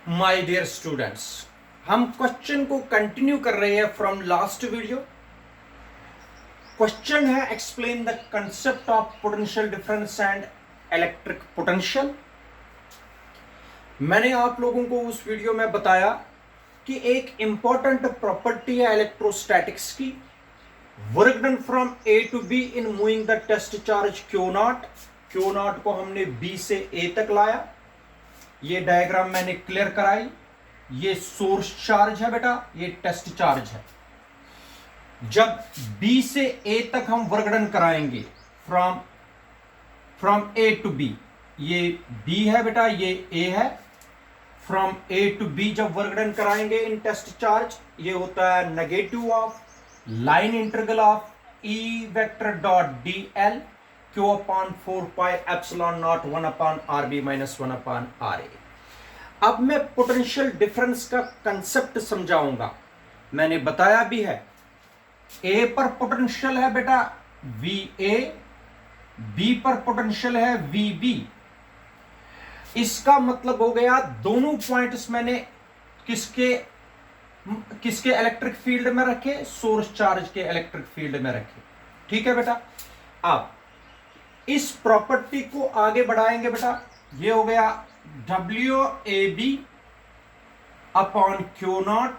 My dear students, हम question को continue कर रहे हैं फ्रॉम लास्ट वीडियो। क्वेश्चन है explain the concept of potential difference and electric potential. मैंने आप लोगों को उस वीडियो में बताया कि एक इंपॉर्टेंट प्रॉपर्टी है इलेक्ट्रोस्टैटिक्स की, work done from A to B in moving the test charge Q naught को हमने बी से ए तक लाया। ये डायग्राम मैंने क्लियर कराई। ये सोर्स चार्ज है बेटा, ये टेस्ट चार्ज है। जब बी से ए तक हम वर्क डन कराएंगे फ्रॉम ए टू बी, ये बी है बेटा, ये ए है। फ्रॉम ए टू बी जब वर्क डन कराएंगे इन टेस्ट चार्ज, ये होता है negative of line integral of E vector dot D L Q upon 4 pi epsilon naught 1 upon R B minus 1 upon R A. अब मैं potential difference का concept समझाऊंगा। मैंने बताया भी है, ए पर पोटेंशियल है बेटा वी ए, बी पर पोटेंशियल है वी बी। इसका मतलब हो गया दोनों पॉइंट्स मैंने किसके इलेक्ट्रिक फील्ड में रखे, सोर्स चार्ज के इलेक्ट्रिक फील्ड में रखे। ठीक है बेटा। अब इस प्रॉपर्टी को आगे बढ़ाएंगे बेटा। ये हो गया W A B upon Q naught,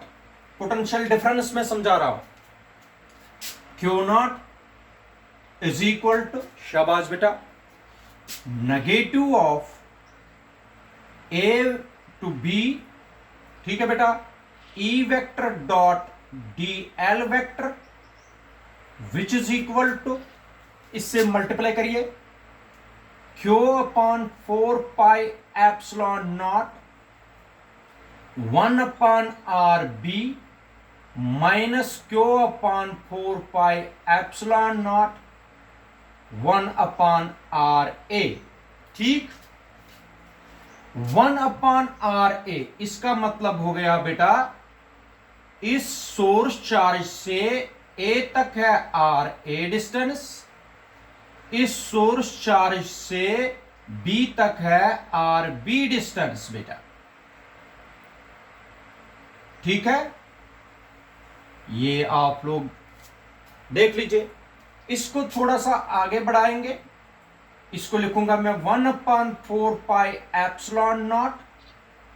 potential difference में समझा रहा हूं। Q naught is equal to, शाबाश बेटा, negative of A to B, ठीक है बेटा, E vector dot D L vector which is equal to, इससे मल्टीप्लाई करिए, Q upon 4 pi epsilon naught 1 upon R B minus Q upon 4 pi epsilon naught 1 upon R A. ठीक, 1 upon R A, इसका मतलब हो गया बेटा इस source charge से ए तक है आर ए डिस्टेंस, इस सोर्स चार्ज से बी तक है आर बी डिस्टेंस बेटा। ठीक है, ये आप लोग देख लीजिए। इसको थोड़ा सा आगे बढ़ाएंगे। इसको लिखूंगा मैं 1 upon 4 pi epsilon naught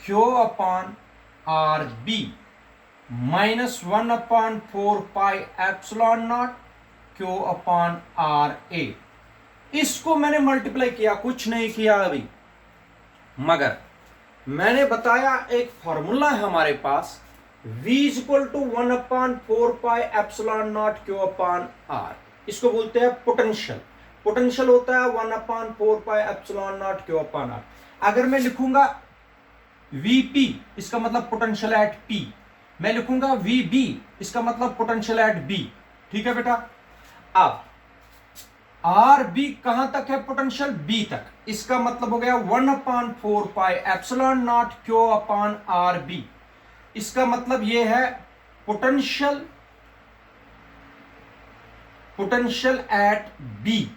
Q upon R B minus 1 upon 4 pi epsilon naught Q upon R A. इसको मैंने मल्टीप्लाई किया, कुछ नहीं किया अभी, मगर मैंने बताया एक फॉर्मूला है हमारे पास, v is equal to 1 upon 4 pi epsilon naught Q upon R. इसको बोलते हैं पोटेंशियल। पोटेंशियल होता है 1 upon 4 pi epsilon naught Q upon R. अगर मैं लिखूंगा Vp, इसका मतलब पोटेंशियल एट P, मैं लिखूंगा Vb, इसका मतलब पोटेंशियल एट B। ठीक है बेटा। अब आर बी कहां तक है पोटेंशियल, बी तक, इसका मतलब हो गया 1 upon 4 pi epsilon naught Q upon R B. इसका मतलब यह है पोटेंशियल एट बी।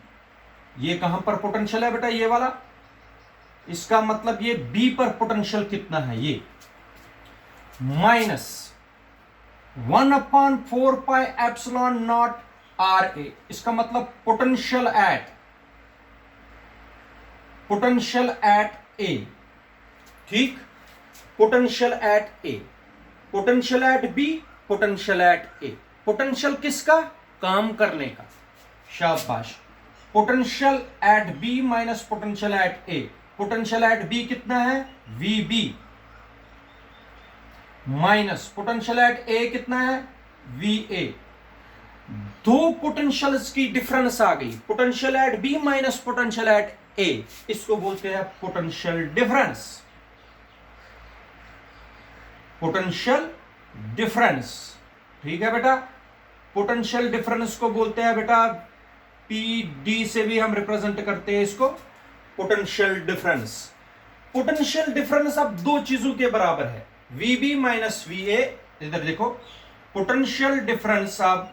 ये कहां पर पोटेंशियल है बेटा, ये वाला। इसका मतलब ये बी पर पोटेंशियल कितना है, ये minus 1 upon 4 pi epsilon naught R A. इसका मतलब पोटेंशियल एट ए। ठीक, potential at A, potential at B, potential at A. Potential किसका, काम करने का, शाबाश। Potential at B minus potential at A. Potential at B कितना है, V B, minus potential at A कितना है, वी ए। दो पोटेंशियल्स की डिफरेंस आ गई, potential at B minus potential at A. इसको बोलते हैं पोटेंशियल डिफरेंस। पोटेंशियल डिफरेंस, ठीक है बेटा। पोटेंशियल डिफरेंस को बोलते हैं बेटा, पी डी से भी हम रिप्रेजेंट करते हैं इसको, पोटेंशियल डिफरेंस। पोटेंशियल डिफरेंस अब दो चीजों के बराबर है, V B minus V A. इधर देखो, पोटेंशियल डिफरेंस अब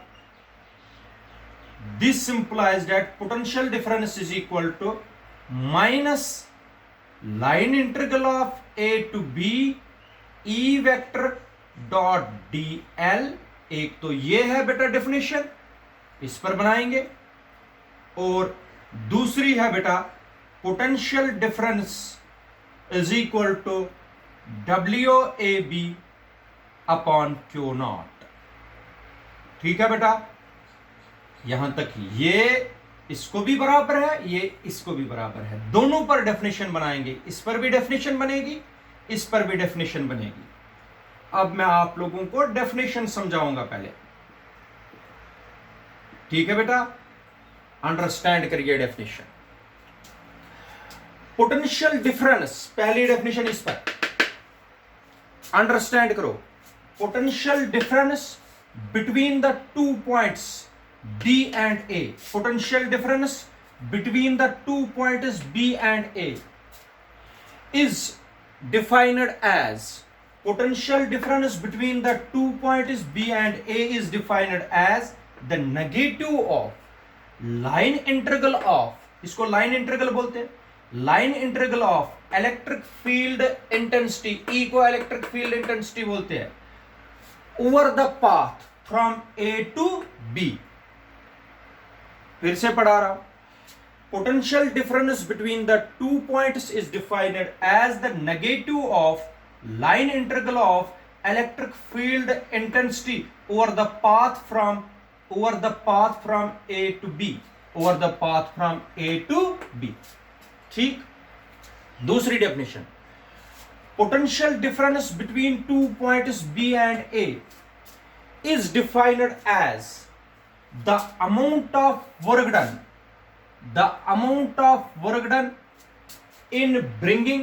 this implies that potential difference is equal to minus line integral of A to B E vector dot D L. एक तो ये है बेटा डेफिनेशन, इस पर बनाएंगे, और दूसरी है बेटा potential difference is equal to W A B upon Q naught. ठीक है बेटा, यहां तक ये इसको भी बराबर है, ये इसको भी बराबर है, दोनों पर डेफिनेशन बनाएंगे, इस पर भी डेफिनेशन बनेगी, इस पर भी डेफिनेशन बनेगी। अब मैं आप लोगों को डेफिनेशन समझाऊंगा पहले। ठीक है बेटा, अंडरस्टैंड करिए डेफिनेशन। पोटेंशियल डिफरेंस, पहली डेफिनेशन इस पर अंडरस्टैंड करो। Potential difference between the two points B and A. Potential difference between the 2 points B and A is defined as, potential difference between the 2 points B and A is defined as the negative of line integral of, इसको line integral बोलते हैं, line integral of electric field intensity, E को electric field intensity बोलते हैं, over the path from A to B। फिर से पढ़ा रहा हूं। Potential difference between the two points is defined as the negative of line integral of electric field intensity over the path from A to B, over the path from A to B. ठीक, दूसरी definition, potential difference between two points B and A is defined as the amount of work done in bringing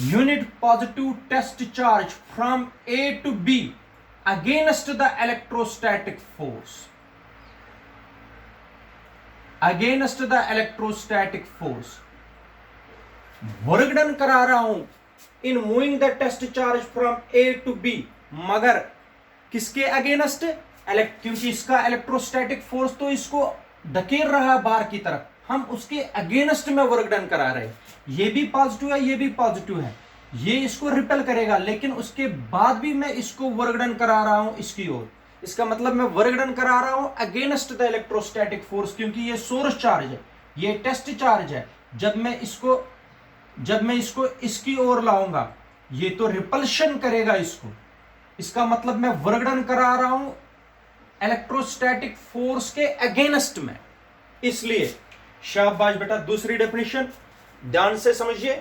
unit positive test charge from A to B against the electrostatic force, work done करा रहा हूं in moving the test charge from A to B, मगर किसके against? क्योंकि इसका electrostatic force तो इसको धकेल रहा है बार की तरफ, हम उसके अगेंस्ट में वर्क डन करा रहे हैं। ये भी पॉजिटिव है, ये भी पॉजिटिव है, ये इसको रिपेल करेगा, लेकिन उसके बाद भी मैं इसको वर्क डन करा रहा हूं इसकी ओर। इसका मतलब मैं वर्क डन करा रहा हूं अगेंस्ट द इलेक्ट्रोस्टैटिक फोर्स, क्योंकि ये सोर्स चार्ज है, ये टेस्ट चार्ज है। जब मैं इसको इसकी ओर लाऊंगा, ये तो रिपल्शन करेगा इसको। इसका मतलब मैं वर्क डन करा रहा हूं इलेक्ट्रोस्टैटिक फोर्स के अगेंस्ट में, इसलिए शाबाश बेटा। दूसरी डेफिनेशन ध्यान से समझिए,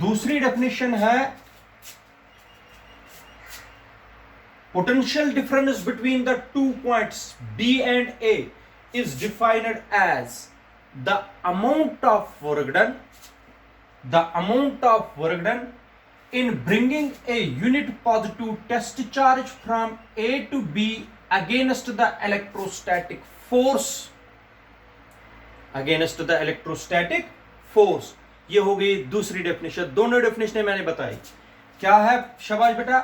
दूसरी डेफिनेशन है potential difference between the two points B and A is defined as the amount of work done in bringing a unit positive test charge from A to B against the electrostatic force, ये हो गई दूसरी definition. दोनों definition मैंने बताई। क्या है शाबाश बेटा?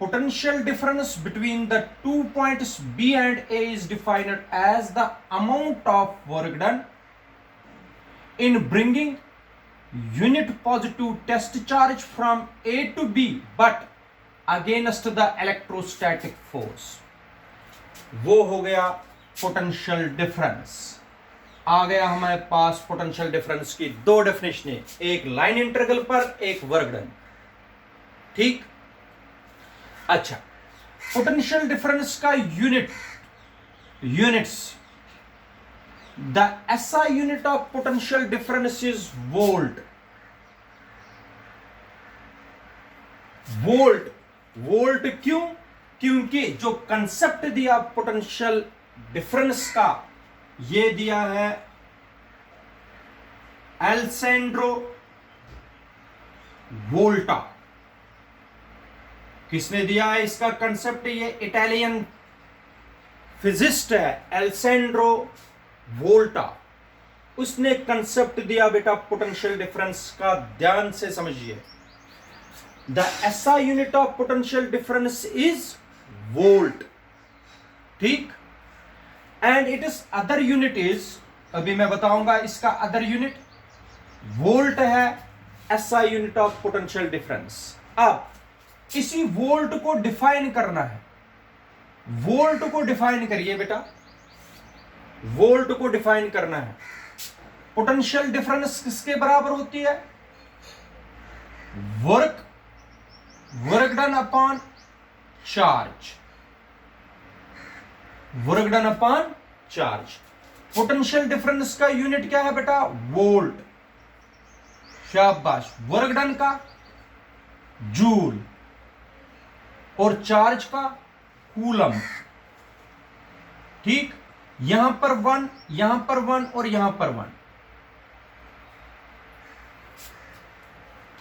Potential difference between the two points B and A is defined as the amount of work done in bringing unit positive test charge from A to B but against the electrostatic force, वो हो गया potential difference. आ गया हमारे पास potential difference की दो definition, एक line integral पर, एक वर्क डन। ठीक, अच्छा, पोटेंशियल डिफरेंस का units, the SI unit of potential difference is volt। Volt क्यों? क्योंकि जो कंसेप्ट दिया पोटेंशियल डिफरेंस का, ये दिया है एल्सेंड्रो वोल्टा। किसने दिया है इसका कंसेप्ट? ये इटालियन फिजिस्ट है एल्सेंड्रो वोल्टा, उसने कंसेप्ट दिया बेटा पोटेंशियल डिफरेंस का। ध्यान से समझिए, the SI unit of potential difference is volt. ठीक, and it is other unit is, अभी मैं बताऊंगा इसका अदर यूनिट। वोल्ट है SI unit of potential difference. अब इसी वोल्ट को डिफाइन करना है, वोल्ट को डिफाइन करिए बेटा, वोल्ट को डिफाइन करना है। पोटेंशियल डिफरेंस किसके बराबर होती है? Work done upon charge, work done upon charge. Potential difference का यूनिट क्या है बेटा? वोल्ट। शाबाश। वर्क डन का जूल और चार्ज का कूलम। ठीक, यहां पर 1, यहां पर 1 और यहां पर 1।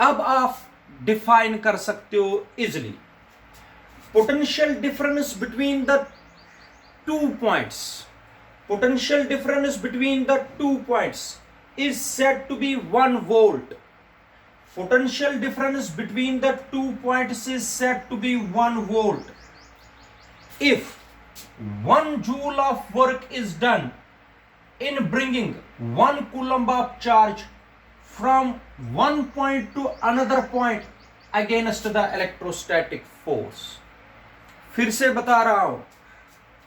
अब आप डिफाइन कर सकते हो easily potential difference between the 2 points. Potential difference between the 2 points is said to be 1 volt. Potential difference between the 2 points is said to be 1 volt. If 1 joule of work is done in bringing 1 coulomb of charge from one point to another point against the electrostatic force. फिर से बता रहा हूं,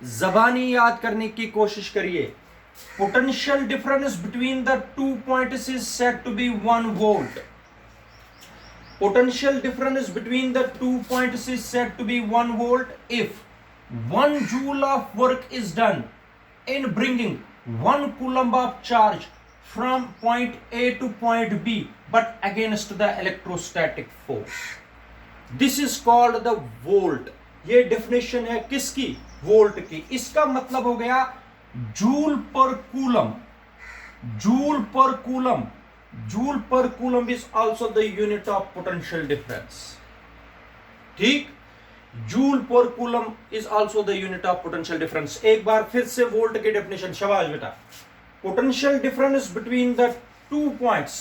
ज़बानी याद करने की कोशिश करिए। Potential difference between the 2 points is said to be 1 volt. Potential difference between the 2 points is said to be 1 volt if 1 joule of work is done in bringing 1 coulomb of charge from point A to point B but against the electrostatic force. This is called the volt. ये definition है किसकी? Volt की। इसका मतलब हो गया joule per coulomb, joule per coulomb. Joule per coulomb is also the unit of potential difference. ठीक, joule per coulomb is also the unit of potential difference. एक बार फिर से वोल्ट की डेफिनेशन। शाबाश बेटा। Potential difference between the 2 points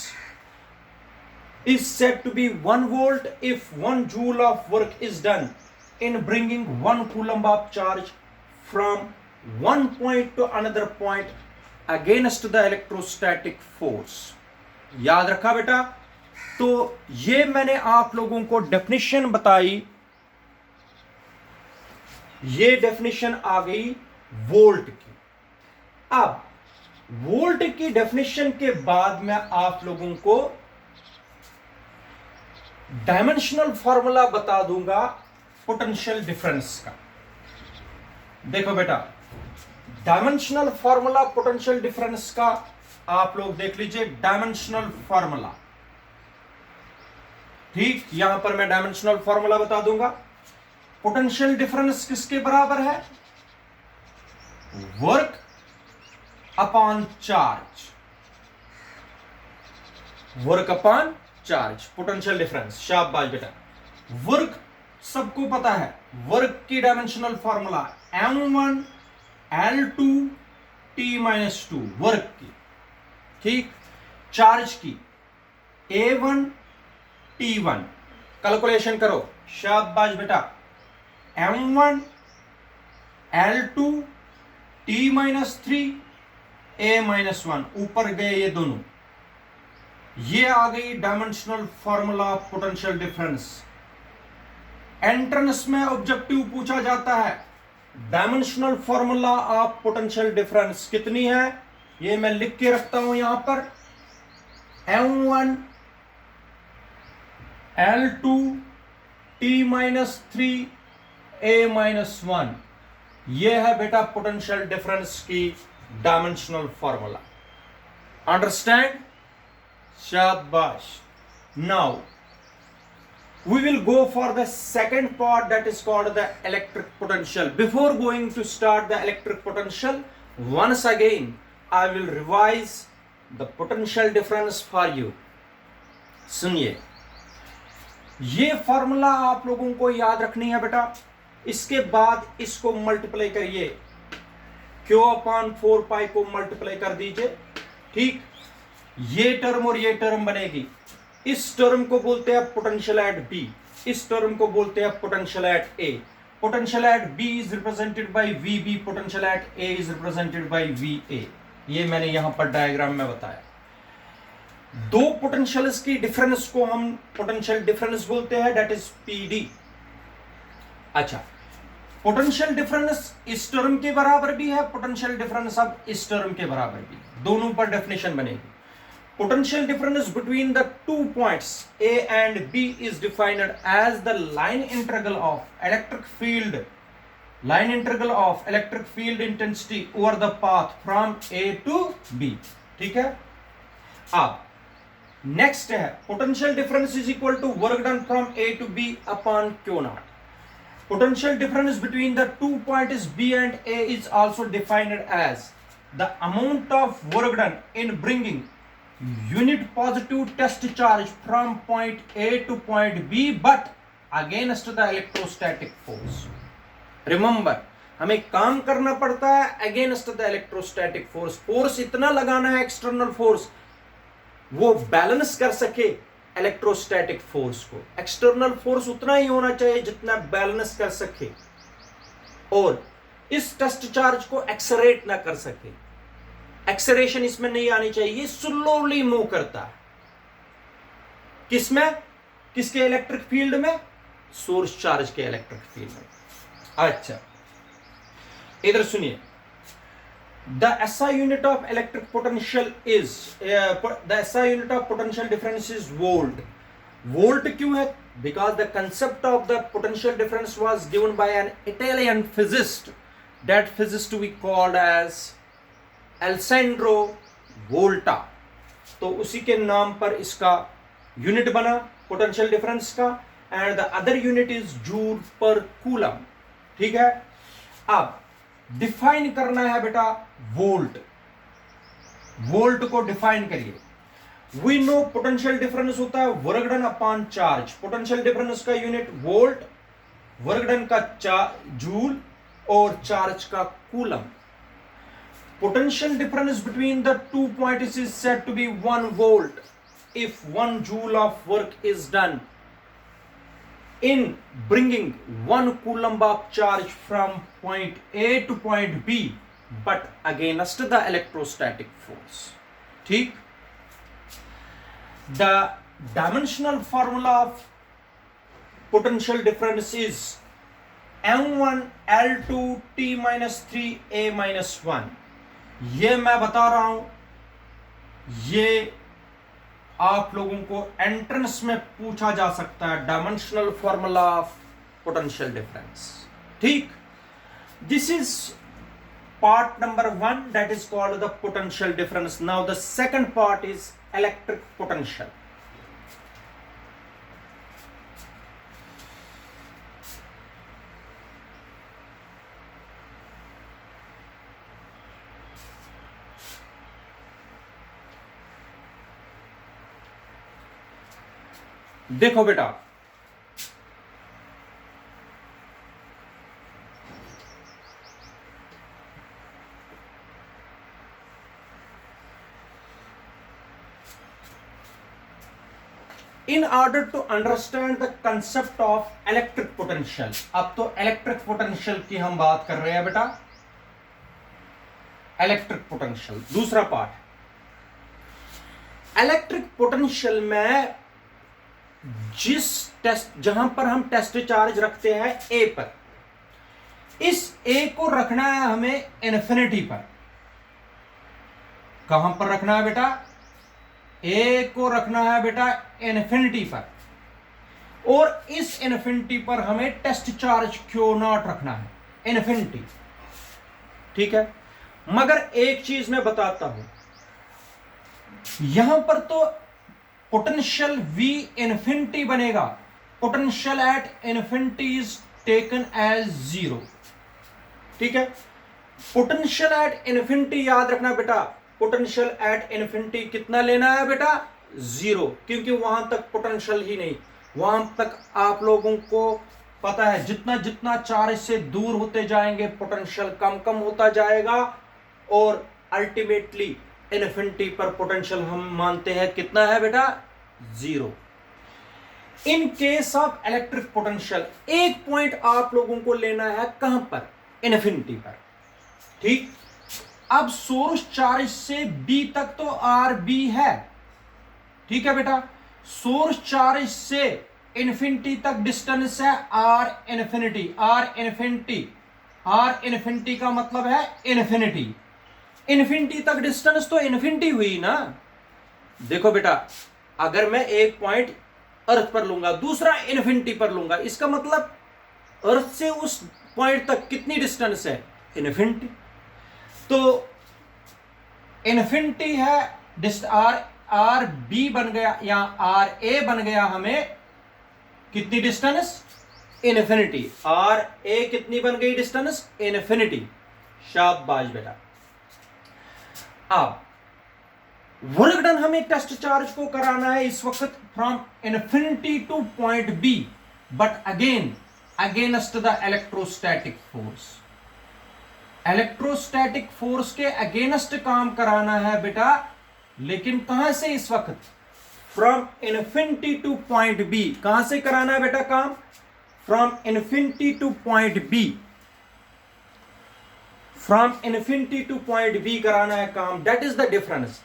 is said to be 1 volt if 1 joule of work is done in bringing 1 coulomb of charge from one point to another point against the electrostatic force. याद रखा बेटा? तो ये मैंने आप लोगों को definition बताई, ये डेफिनेशन आ गई वोल्ट की। अब वोल्ट की डेफिनेशन के बाद मैं आप लोगों को डायमेंशनल फॉर्मूला बता दूंगा पोटेंशियल डिफरेंस का। देखो बेटा, डायमेंशनल फॉर्मूला पोटेंशियल डिफरेंस का आप लोग देख लीजिए। डायमेंशनल फॉर्मूला, ठीक, यहां पर मैं डायमेंशनल फॉर्मूला बता दूंगा। पोटेंशियल डिफरेंस किसके बराबर है? Work upon charge, work upon charge, potential difference. शाबाश बेटा। वर्क सबको पता है, वर्क की dimensional formula M1 L2 T-2 work की। ठीक, चार्ज की A1 T1। कैलकुलेशन करो। शाबाश बेटा। M1 L2 T-3 A-1, ऊपर गए ये दोनों। ये आ गई dimensional formula of potential difference. Entrance में ऑब्जेक्टिव पूछा जाता है, dimensional formula of potential difference कितनी है? ये मैं लिख के रखता हूं यहां पर। M1 L2 T-3 A-1, ये है बेटा पोटेंशियल डिफरेंस की डायमेंशनल फॉर्मूला। अंडरस्टैंड? शाबाश। Now we will go for the second part, that is called the electric potential. Before going to start the electric potential, once again I will revise the potential difference for you. सुनिए, ये formula आप लोगों को याद रखनी है बेटा। इसके बाद इसको मल्टीप्लाई करिए, Q/4 को मल्टीप्लाई कर दीजिए। ठीक, ये टर्म और ये टर्म बनेगी। इस टर्म को बोलते हैं पोटेंशियल एट बी, इस टर्म को बोलते हैं potential at A. Potential at B is represented by V B, potential at A is represented by V A. ये मैंने यहां पर डायग्राम में बताया। दो पोटेंशियल्स की डिफरेंस को हम पोटेंशियल डिफरेंस बोलते हैं, दैट इज पीडी। अच्छा, पोटेंशियल डिफरेंस इस टर्म के बराबर भी है, पोटेंशियल डिफरेंस अब इस टर्म के बराबर भी, दोनों पर डेफिनेशन बनेगी। Potential difference between the 2 points A and B is defined as the line integral of electric field intensity over the path from A to B। ठीक है, अब नेक्स्ट है potential difference is equal to work done from A to B upon Q naught. Potential difference between the 2 points B and A is also defined as the amount of work done in bringing unit positive test charge from point A to point B but against the electrostatic force। Remember, हमें काम करना पड़ता है against the electrostatic force। Force इतना लगाना है external force वो balance कर सके इलेक्ट्रोस्टैटिक फोर्स को। एक्सटर्नल फोर्स उतना ही होना चाहिए जितना बैलेंस कर सके और इस टेस्ट चार्ज को एक्सरेट ना कर सके। एक्सरेशन इसमें नहीं आनी चाहिए, स्लोली मूव करता है। किसमें? किसके इलेक्ट्रिक फील्ड में? सोर्स चार्ज के इलेक्ट्रिक फील्ड में। अच्छा, इधर सुनिए, the SI unit of electric potential is the SI unit of potential difference is volt. Volt क्यों है? Because the concept of the potential difference was given by an Italian physicist, that physicist we called as Alessandro Volta. तो उसी के नाम पर इसका unit बना potential difference का, and the other unit is joule per coulomb. ठीक है, अब डिफाइन करना है बेटा वोल्ट। वोल्ट को डिफाइन करिए। वी नो पोटेंशियल डिफरेंस होता है work done upon charge. Potential difference का यूनिट वोल्ट, वर्क डन का जूल और चार्ज का coulomb. Potential difference between the 2 points is said to be 1 volt if 1 joule of work is done in bringing 1 coulomb of charge from point A to point B but against the electrostatic force। ठीक, the dimensional formula of potential difference is M1 L2 T minus 3 A minus 1। ये मैं बता रहा हूं, ये आप लोगों को एंट्रेंस में पूछा जा सकता है, dimensional formula of potential difference. ठीक, this is part number 1 that is called the potential difference. Now the second part is electric potential. देखो बेटा, in order to understand the concept of electric potential. अब तो electric potential की हम बात कर रहे हैं बेटा, इलेक्ट्रिक पोटेंशियल दूसरा पार्ट। इलेक्ट्रिक पोटेंशियल में जिस टेस्ट, जहां पर हम टेस्ट चार्ज रखते हैं ए पर, इस ए को रखना है हमें इन्फिनिटी पर। कहां पर रखना है बेटा? ए को रखना है बेटा इन्फिनिटी पर, और इस इन्फिनिटी पर हमें टेस्ट चार्ज क्यू नॉट रखना है, इन्फिनिटी। ठीक है, मगर एक चीज मैं बताता हूं, यहां पर तो पोटेंशियल V इन्फिनिटी बनेगा। Potential at infinity is taken as 0। ठीक है, पोटेंशियल एट इन्फिनिटी याद रखना बेटा, पोटेंशियल एट इन्फिनिटी कितना लेना है बेटा? 0, क्योंकि वहां तक पोटेंशियल ही नहीं, वहां तक आप लोगों को पता है जितना जितना चार्ज से दूर होते जाएंगे पोटेंशियल कम कम होता जाएगा, और अल्टीमेटली इन्फिनिटी पर पोटेंशियल हम मानते हैं कितना है बेटा? 0। In case of electric potential एक पॉइंट आप लोगों को लेना है, कहां पर? इन्फिनिटी पर। ठीक, अब सोर्स चार्ज से बी तक तो आर बी है, ठीक है बेटा। सोर्स चार्ज से इन्फिनिटी तक डिस्टेंस है R infinity. R infinity, R infinity का मतलब है इन्फिनिटी। इन्फिनिटी तक डिस्टेंस तो इन्फिनिटी हुई ना। देखो बेटा, अगर मैं एक पॉइंट अर्थ पर लूंगा, दूसरा इन्फिनिटी पर लूंगा, इसका मतलब अर्थ से उस पॉइंट तक कितनी डिस्टेंस है? इन्फिनिटी। तो इन्फिनिटी है आर, आर बी बन गया या आर ए बन गया हमें कितनी डिस्टेंस? इन्फिनिटी। आर ए कितनी बन गई डिस्टेंस? इन्फिनिटी। शाबाश बेटा। अब वर्क डन हमें टेस्ट चार्ज को कराना है इस वक्त from infinity to point B, but again against the electrostatic force. Electrostatic force के अगेंस्ट काम कराना है बेटा, लेकिन कहां से इस वक्त? From infinity to point B. कहां से कराना है बेटा काम? From infinity to point B. From infinity to point B कराना है काम। That is the difference.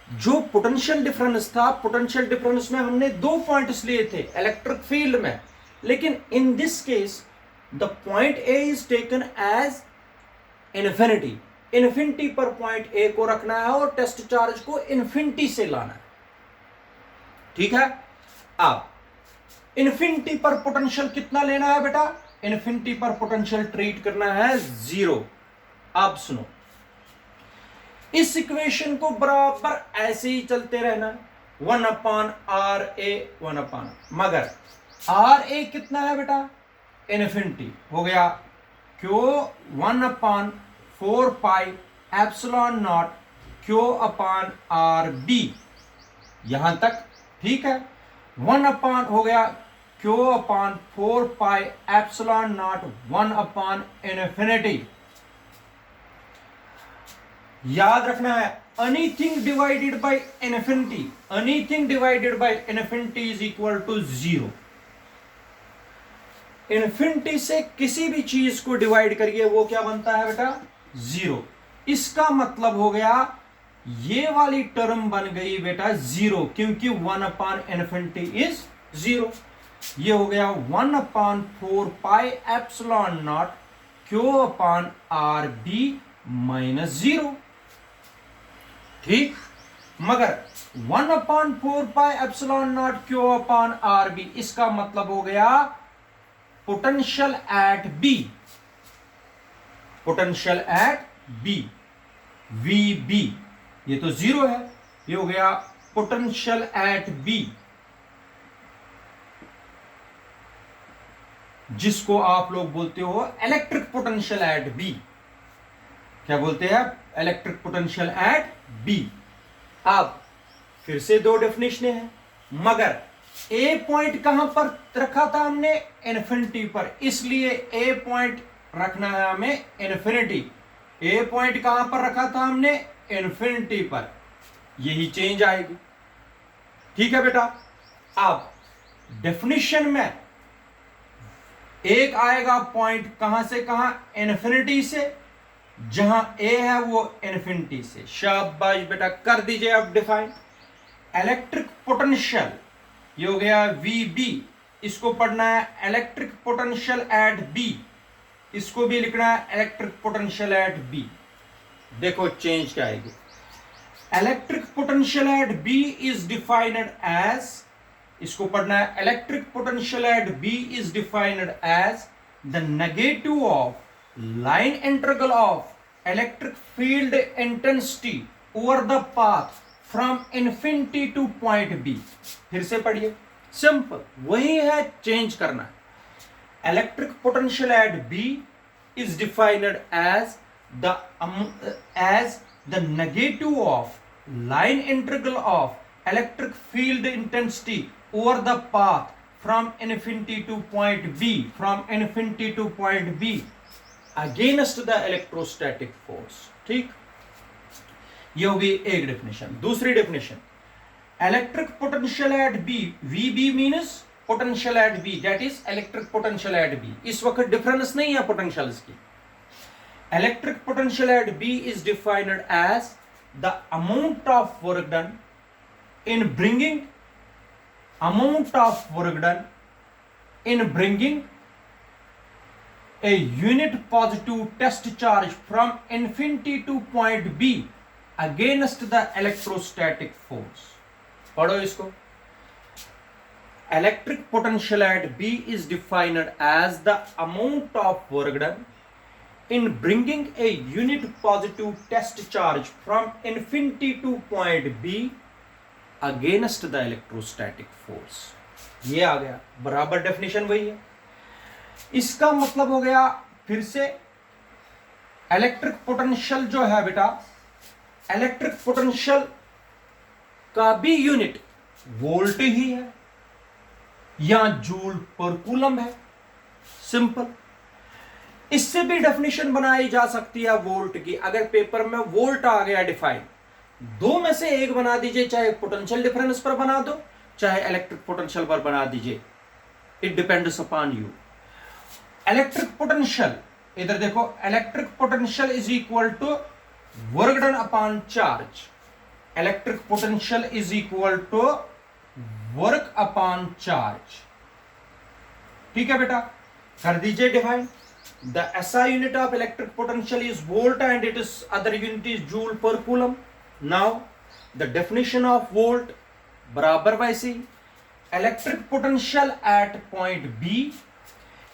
जो पोटेंशियल डिफरेंस था, पोटेंशियल डिफरेंस में हमने 2 पॉइंट्स लिए थे इलेक्ट्रिक फील्ड में, लेकिन in this case the point A is taken as infinity. Infinity पर पॉइंट ए को रखना है और टेस्ट चार्ज को इन्फिनिटी से लाना है, ठीक है। अब इन्फिनिटी पर पोटेंशियल कितना लेना है बेटा? इन्फिनिटी पर पोटेंशियल ट्रीट करना है 0। अब सुनो, इस इक्वेशन को बराबर ऐसे ही चलते रहना, 1 अपान आर ए 1 अपान, मगर आर ए कितना है बेटा? इन्फिनिटी हो गया। Q 1 upon 4 pi epsilon naught Q upon R B, यहां तक ठीक है। 1 अपान हो गया Q upon 4 pi epsilon naught 1 upon infinity. याद रखना है, anything divided by infinity, anything divided by infinity is equal to 0। Infinity से किसी भी चीज को डिवाइड करिए, वो क्या बनता है बेटा? 0। इसका मतलब हो गया ये वाली टर्म बन गई बेटा 0, क्योंकि 1 अपान इन्फिनिटी इज 0। ये हो गया 1 upon 4 pi epsilon naught Q upon R B minus 0, ठीक। मगर 1 upon 4 pi epsilon naught Q upon R B, इसका मतलब हो गया potential at B, potential at B, V B, ये तो 0 है, ये हो गया पोटेंशियल एट बी, जिसको आप लोग बोलते हो इलेक्ट्रिक पोटेंशियल एट बी। क्या बोलते हैं? Electric potential at B. अब फिर से 2 डेफिनेशन हैं, मगर ए पॉइंट कहां पर रखा था हमने? इन्फिनिटी पर, इसलिए ए पॉइंट रखना है हमें इन्फिनिटी। ए पॉइंट कहां पर रखा था हमने? इन्फिनिटी पर, यही चेंज आएगी, ठीक है बेटा। अब डेफिनेशन में एक आएगा पॉइंट कहां से कहां? इन्फिनिटी से, जहां ए है वो इन्फिनिटी से। शाबाश बेटा, कर दीजिए अब डिफाइन। इलेक्ट्रिक पोटेंशियल, ये हो गया वी बी, इसको पढ़ना है इलेक्ट्रिक पोटेंशियल एट बी, इसको भी लिखना है इलेक्ट्रिक पोटेंशियल एट बी। देखो चेंज क्या आएगी। Electric potential at B is defined as, इसको पढ़ना है electric potential at B is defined as the negative of line integral of electric field intensity over the path from infinity to point B। फिर से पढ़िए, simple वही है, change करना है। Electric potential eight B is defined as the negative of line integral of electric field intensity over the path from infinity to point B, from infinity to point B against the electrostatic force, ठीक। ये होगी एक definition. दूसरी definition, electric potential at B, V B means potential at B, that is electric potential at B. इस वक्त difference नहीं है potentials की। Electric potential at B is defined as the amount of work done in bringing amount of work done in bringing a unit positive test charge from infinity to point B against the electrostatic force. पढ़ो इसको. Electric potential at B is defined as the amount of work done in bringing a unit positive test charge from infinity to point B against the electrostatic force. ये आ गया, बराबर definition वही है. इसका मतलब हो गया फिर से इलेक्ट्रिक पोटेंशियल जो है बेटा, इलेक्ट्रिक पोटेंशियल का भी यूनिट वोल्ट ही है या जूल पर कूलम है. सिंपल. इससे भी डेफिनेशन बनाई जा सकती है वोल्ट की. अगर पेपर में वोल्ट आ गया डिफाइन, दो में से एक बना दीजिए, चाहे पोटेंशियल डिफरेंस पर बना दो चाहे इलेक्ट्रिक पोटेंशियल पर बना दीजिए. It depends upon you. Electric potential, इधर देखो, electric potential is equal to work done upon charge. Electric potential is equal to work upon charge. ठीक है बेटा, कर दीजिए define. The SI unit of electric potential is volt and its other unit is joule per coulomb. Now the definition of volt बराबर वैसे ही. Electric potential at point B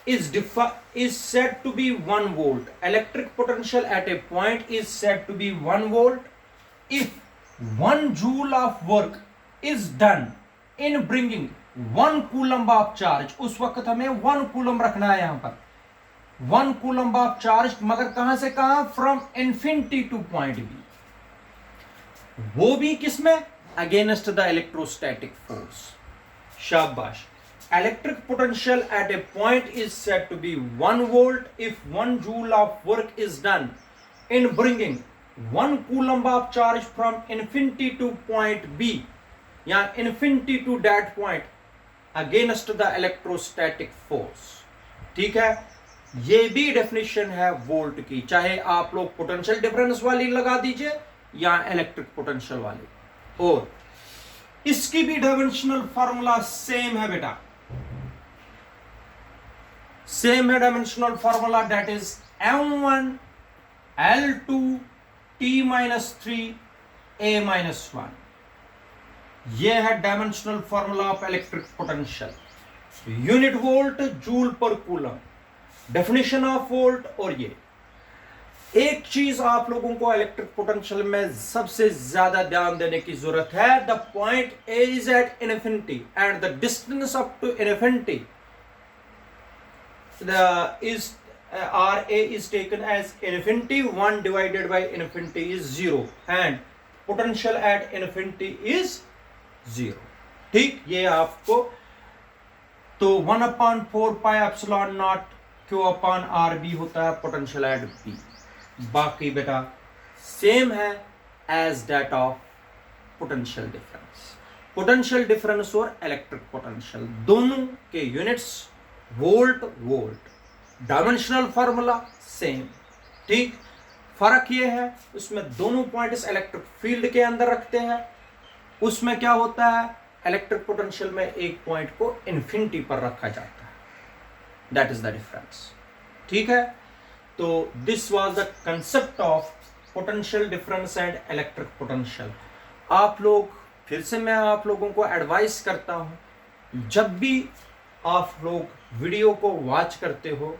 is said to be 1 volt. Electric potential at a point is said to be 1 volt if 1 joule of work is done in bringing 1 coulomb of charge. उस वक्त हमें 1 coulomb रखना है यहां पर. 1 coulomb of charge, मगर कहां से कहां? From infinity to point B. वो भी किसमें? Against the electrostatic force. शाबाश. Electric potential at a point is said to be 1 volt if 1 joule of work is done in bringing 1 coulomb of charge from infinity to point B या infinity to that point against the electrostatic force. ठीक है, ये भी definition है volt की. चाहे आप लोग पोटेंशियल डिफरेंस वाली लगा दीजिए या इलेक्ट्रिक पोटेंशियल वाली. और इसकी भी डायमेंशनल फार्मूला सेम है बेटा, सेम है dimensional formula. That is m1 l2 t-3 a-1. ये है dimensional formula of electric potential. Unit volt joule per coulomb, definition of volt. और ये एक चीज आप लोगों को इलेक्ट्रिक पोटेंशियल में सबसे ज्यादा ध्यान देने की जरूरत है. The point A is at infinity and the distance up to infinity is RA is taken as infinity. 1 divided by infinity is 0 and potential at infinity is 0. ठीक, ये आपको तो 1/4 pi epsilon naught Q upon R B होता है potential at B. बाकी बेटा same है as that of potential difference. Potential difference और इलेक्ट्रिक पोटेंशियल दोनों के units volt volt. Dimensional formula same. ठीक, फर्क ये है उसमें दोनों पॉइंट्स इलेक्ट्रिक फील्ड के अंदर रखते हैं. उसमें क्या होता है, इलेक्ट्रिक पोटेंशियल में एक पॉइंट को इन्फिनिटी पर रखा जाता है. That is the difference. ठीक है, तो this was the concept of potential difference and electric potential. आप लोग फिर से मैं आप लोगों को एडवाइस करता हूं, जब भी आप लोग वीडियो को वॉच करते हो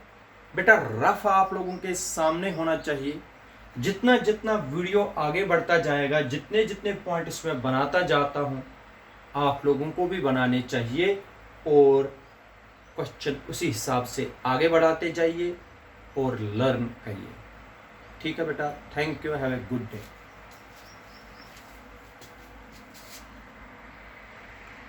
बेटा रफ आप लोगों के सामने होना चाहिए. जितना जितना वीडियो आगे बढ़ता जाएगा, जितने जितने पॉइंट इसमें बनाता जाता हूं, आप लोगों को भी बनाने चाहिए और क्वेश्चन उसी हिसाब से आगे बढ़ाते जाइए और लर्न करिए. ठीक है बेटा, thank you, have a good day.